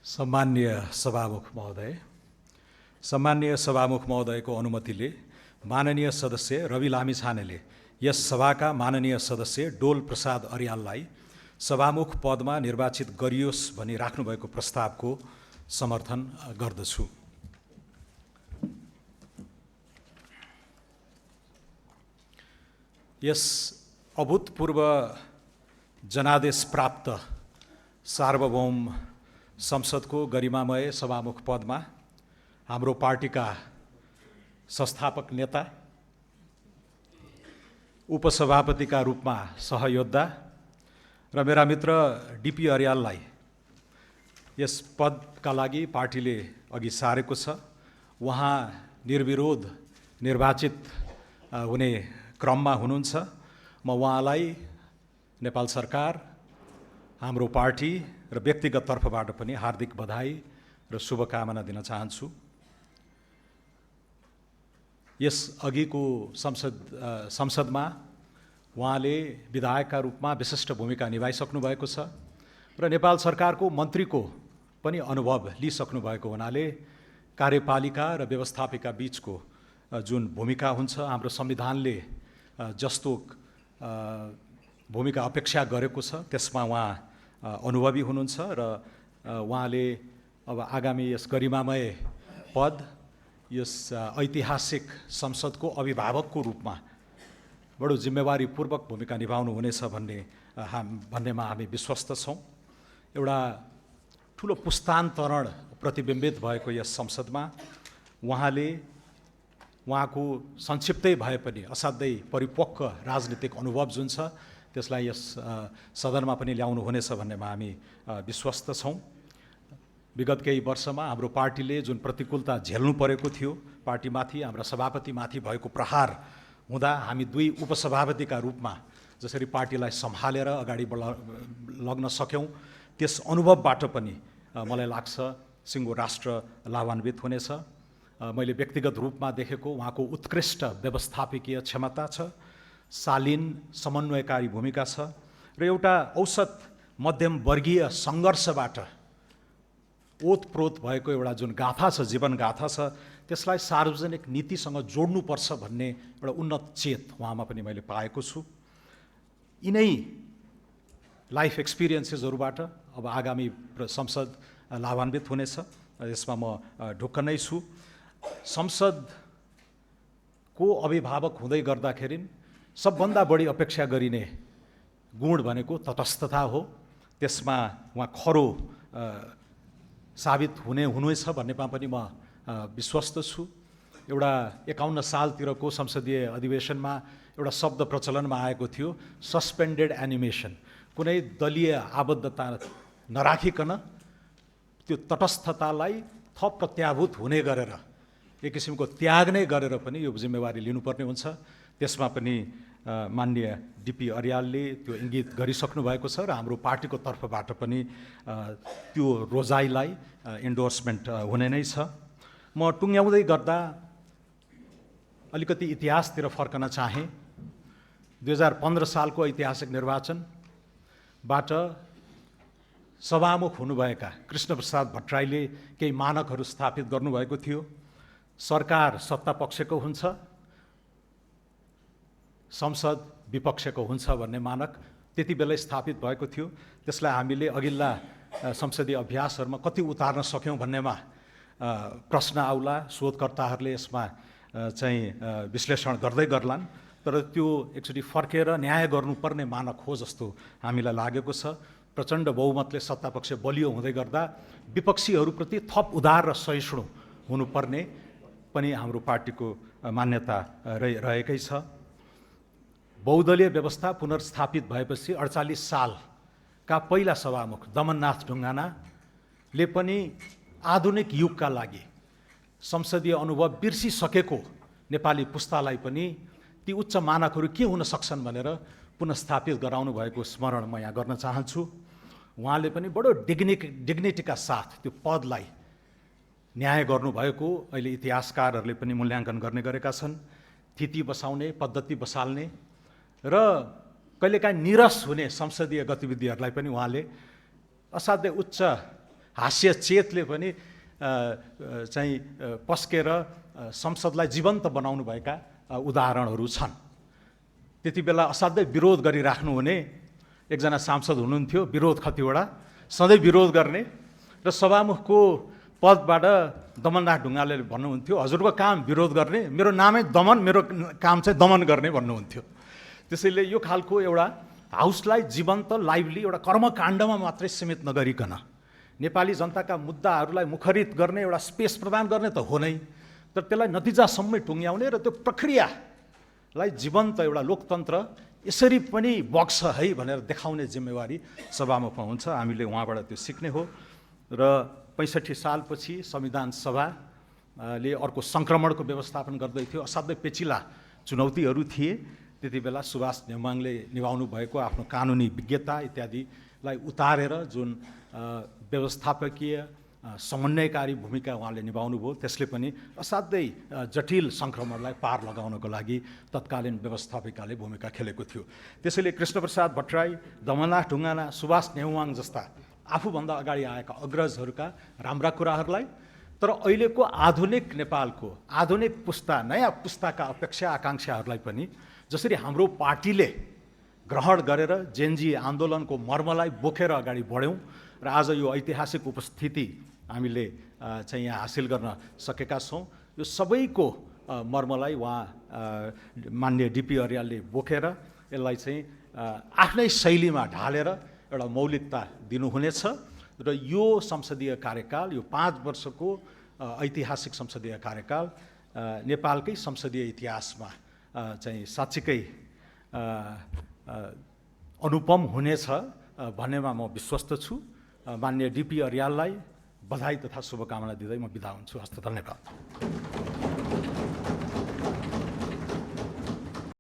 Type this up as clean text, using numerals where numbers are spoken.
सम्माननीय सभामुख महोदयको अनुमतिले माननीय सदस्य रवि लामिछानेले यस सभाका माननीय सदस्य डोल प्रसाद अर्याललाई सभामुख पदमा निर्वाचित गरियोस् भनी राख्नुभएको प्रस्तावको समर्थन गर्दछु। यस अभूतपूर्व जनादेश प्राप्त सार्वभौम संसदको गरिमामय सभामुख पदमा हाम्रो पार्टीका संस्थापक नेता, उपसभापतिका रूपमा सहयोद्धा र मेरा मित्र डीपी अर्याललाई यस पदका लागि पार्टीले अघि सारेको छ। उहाँ निर्विरोध निर्वाचित हुने क्रममा हुनुहुन्छ। म उहाँलाई नेपाल सरकार, हाम्रो पार्टी र व्यक्तिगत तर्फबाट पनि हार्दिक बधाई र शुभकामना दिन चाहन्छु। यस अघिको संसदमा उहाँले विधायकका रूपमा विशिष्ट भूमिका निभाइसक्नु भएको छ र नेपाल सरकारको मन्त्रीको पनि अनुभव लिइसक्नु भएको हुनाले कार्यपालिका र व्यवस्थापिका बीचको जुन भूमिका हुन्छ, हाम्रो संविधानले जस्तो भूमिका अपेक्षा गरेको छ त्यसमा उहाँ अनुभवी हुनुहुन्छ र उहाँले अब आगामी यस गरिमामय पद, यस ऐतिहासिक संसदको अभिभावकको रूपमा बडो जिम्मेवारीपूर्वक भूमिका निभाउनु हुनेछ भन्नेमा हामी विश्वस्त छौँ। एउटा ठुलो पुस्तान्तरण प्रतिबिम्बित भएको यस संसदमा उहाँको संक्षिप्तै भए पनि असाध्यै परिपक्व राजनीतिक अनुभव जुन छ त्यसलाई यस सदनमा पनि ल्याउनु हुनेछ भन्नेमा हामी विश्वस्त छौँ। विगत केही वर्षमा हाम्रो पार्टीले जुन प्रतिकूलता झेल्नु परेको थियो, पार्टीमाथि, हाम्रा सभापतिमाथि भएको प्रहार हुँदा हामी दुई उपसभापतिका रूपमा जसरी पार्टीलाई सम्हालेर अगाडि लग्न सक्यौँ, त्यस अनुभवबाट पनि मलाई लाग्छ सिङ्गो राष्ट्र लाभान्वित हुनेछ। मैले व्यक्तिगत रूपमा देखेको उहाँको उत्कृष्ट व्यवस्थापकीय क्षमता छ, शालीन समन्वयकारी भूमिका छ र एउटा औसत मध्यम वर्गीय सङ्घर्षबाट ओतप्रोत भएको एउटा जुन गाथा छ, जीवन गाथा छ, त्यसलाई सार्वजनिक नीतिसँग जोड्नुपर्छ भन्ने एउटा उन्नत चेत उहाँमा पनि मैले पाएको छु। यिनै लाइफ एक्सपिरियन्सेसहरूबाट अब आगामी संसद लाभान्वित हुनेछ, यसमा म ढुक्क नै छु। संसदको अभिभावक हुँदै गर्दाखेरि सबभन्दा बढी अपेक्षा गरिने गुण भनेको तटस्थता हो। त्यसमा उहाँ खरो साबित हुनेछ भन्नेमा पनि म विश्वस्त छु। एउटा 51 सालतिरको संसदीय अधिवेशनमा एउटा शब्द प्रचलनमा आएको थियो, सस्पेन्डेड एनिमेसन। कुनै दलीय आबद्धता नराखिकन त्यो तटस्थतालाई थप प्रत्याभूत हुने गरेर एक किसिमको त्याग नै गरेर पनि यो जिम्मेवारी लिनुपर्ने हुन्छ। त्यसमा पनि माननीय डीपी अर्यालले त्यो इङ्गित गरिसक्नु भएको छ र हाम्रो पार्टीको तर्फबाट पनि त्यो रोजाइलाई इन्डोर्समेन्ट हुने नै छ। म टुङ्ग्याउँदै गर्दा अलिकति इतिहासतिर फर्कन चाहेँ। 2015 सालको ऐतिहासिक निर्वाचनबाट सभामुख हुनुभएका कृष्णप्रसाद भट्टराईले केही मानकहरू स्थापित गर्नुभएको थियो। सरकार सत्तापक्षको हुन्छ, संसद विपक्षको हुन्छ भन्ने मानक त्यति बेलै स्थापित भएको थियो। त्यसलाई हामीले अघिल्ला संसदीय अभ्यासहरूमा कति उतार्न सक्यौँ भन्नेमा प्रश्न आउला, शोधकर्ताहरूले यसमा चाहिँ विश्लेषण गर्दै गर्लान्, तर त्यो एकचोटि फर्केर न्याय गर्नुपर्ने मानक हो जस्तो हामीलाई लागेको छ। प्रचण्ड बहुमतले सत्तापक्ष बलियो हुँदै गर्दा विपक्षीहरूप्रति थप उदार र सहिष्णु हुनुपर्ने पनि हाम्रो पार्टीको मान्यता रहेकै छ। बहुदलीय व्यवस्था पुनर्स्थापित भएपछि 48 सालका पहिला सभामुख दमननाथ ढुङ्गानाले पनि आधुनिक युगका लागि संसदीय अनुभव बिर्सिसकेको नेपाली पुस्तालाई पनि ती उच्च मानकहरू के हुन सक्छन् भनेर पुनर्स्थापित गराउनु भएको स्मरण म यहाँ गर्न चाहन्छु। उहाँले पनि बडो डिग्निटीका साथ त्यो पदलाई न्याय गर्नुभएको अहिले इतिहासकारहरूले पनि मूल्याङ्कन गर्ने गरेका छन्। थिति बसाउने, पद्धति बसाल्ने र कहिलेकाहीँ निरस हुने संसदीय गतिविधिहरूलाई पनि उहाँले असाध्यै उच्च हास्य चेतले पनि चाहिँ पस्केर संसदलाई जीवन्त बनाउनुभएका उदाहरणहरू छन्। त्यति बेला असाध्यै विरोध गरिराख्नुहुने एकजना सांसद हुनुहुन्थ्यो, विरोध खतिवडा, सधैँ विरोध गर्ने र सभामुखको पदबाट दमननाथ ढुङ्गालले भन्नुहुन्थ्यो, हजुरको काम विरोध गर्ने, मेरो नामै दमन, मेरो काम चाहिँ दमन गर्ने भन्नुहुन्थ्यो। त्यसैले यो खालको एउटा हाउसलाई जीवन्त लाइभली एउटा कर्मकाण्डमा मात्रै सीमित नगरिकन नेपाली जनताका मुद्दाहरूलाई मुखरित गर्ने एउटा स्पेस प्रदान गर्ने त हो नै, तर त्यसलाई नतिजासम्मै टुङ्ग्याउने र त्यो प्रक्रियालाई जीवन्त एउटा लोकतन्त्र यसरी पनि बग्छ है भनेर देखाउने जिम्मेवारी सभामुखमा हुन्छ। हामीले उहाँबाट त्यो सिक्ने हो। र 65 सालपछि संविधान सभाले अर्को सङ्क्रमणको व्यवस्थापन गर्दै थियो। असाध्यै पेचिला चुनौतीहरू थिए। त्यति बेला सुभाष नेमाङले निभाउनु भएको आफ्नो कानुनी विज्ञता इत्यादिलाई उतारेर जुन व्यवस्थापकीय समन्वयकारी भूमिका उहाँले निभाउनु भयो, त्यसले पनि असाध्यै जटिल सङ्क्रमणलाई पार लगाउनको लागि तत्कालीन व्यवस्थापिकाले भूमिका खेलेको थियो। त्यसैले कृष्णप्रसाद भट्टराई, दमननाथ ढुङ्गाना, सुभाष नेउवाङ जस्ता आफूभन्दा अगाडि आएका अग्रजहरूका राम्रा कुराहरूलाई, तर अहिलेको आधुनिक नेपालको आधुनिक पुस्ता, नयाँ पुस्ताका अपेक्षा आकाङ्क्षाहरूलाई पनि जसरी हाम्रो पार्टीले ग्रहण गरेर जेनजी आन्दोलनको मर्मलाई बोकेर अगाडि बढ्यौँ र आज यो ऐतिहासिक उपस्थिति हामीले चाहिँ यहाँ हासिल गर्न सकेका छौँ। यो सबैको मर्मलाई उहाँ माननीय डिपी अर्यालले बोकेर यसलाई चाहिँ आफ्नै शैलीमा ढालेर एउटा मौलिकता दिनुहुनेछ र यो संसदीय कार्यकाल, यो 5 वर्षको ऐतिहासिक संसदीय कार्यकाल नेपालकै संसदीय इतिहासमा चाहिँ साँच्चीकै अनुपम हुनेछ भन्नेमा म विश्वस्त छु। माननीय डिपी अर्याललाई बधाई तथा शुभकामना दिँदै म बिदा हुन्छु। हस्त, धन्यवाद।